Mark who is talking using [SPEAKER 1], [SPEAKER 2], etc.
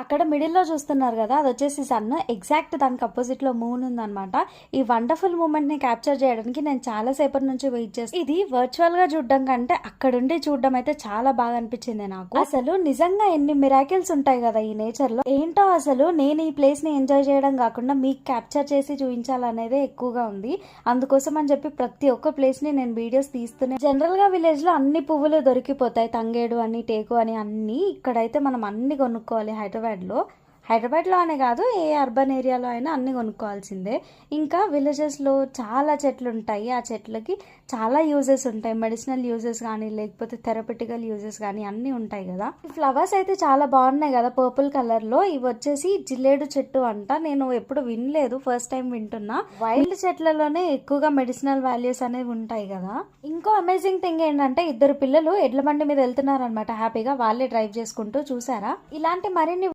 [SPEAKER 1] అక్కడ మిడిల్లో చూస్తున్నారు కదా, అది వచ్చేసి సన్. ఎగ్జాక్ట్ దానికి అపోజిట్ లో మూన్ ఉందన్నమాట. ఈ వండర్ఫుల్ మూమెంట్ ని క్యాప్చర్ చేయడానికి నేను చాలా సేపటి నుంచి వెయిట్ చేస్తాను. ఇది వర్చువల్ గా చూడడం కంటే అక్కడుండి చూడడం అయితే చాలా బాగా అనిపించింది నాకు. అసలు నిజంగా ఎన్ని మిరాకిల్స్ ఉంటాయి కదా ఈ నేచర్ లో. ఏంటో అసలు నేను ఈ ప్లేస్ ని ఎంజాయ్ చేయడం కాకుండా మీకు క్యాప్చర్ చేసి చూపించాలనేదే ఎక్కువగా ఉంది. అందుకోసం అని చెప్పి ప్రతి ఒక్క ప్లేస్ ని నేను వీడియోస్ తీస్తూనే. జనరల్ గా విలేజ్ లో అన్ని పువ్వులు దొరికిపోతాయి, తంగేడు అని, టేకు అని అన్ని. ఇక్కడైతే మనం అన్ని కొనుక్కోవాలి. హైదరాబాద్లో అనే కాదు, ఏ అర్బన్ ఏరియాలో అయినా అన్ని కొనుక్కోవాల్సిందే. ఇంకా విలేజెస్లో చాలా చెట్లు ఉంటాయి. ఆ చెట్లకి చాలా యూజెస్ ఉంటాయి. మెడిసినల్ యూజెస్ కానీ, లేకపోతే థెరపటికల్ యూజెస్ కానీ అన్నీ ఉంటాయి కదా. ఈ ఫ్లవర్స్ అయితే చాలా బాగున్నాయి కదా, పర్పుల్ కలర్లో. ఇవి వచ్చేసి జిల్లేడు చెట్టు అంట. నేను ఎప్పుడు వినలేదు, ఫస్ట్ టైం వింటున్నా. వైల్డ్ చెట్లలోనే ఎక్కువగా మెడిసినల్ వాల్యూస్ అనేవి ఉంటాయి కదా. ఇంకో అమేజింగ్ థింగ్ ఏంటంటే, ఇద్దరు పిల్లలు ఎడ్ల బండి మీద వెళ్తున్నారు అనమాట హ్యాపీగా. వాళ్ళే డ్రైవ్ చేసుకుంటూ. చూసారా? ఇలాంటి మరిన్ని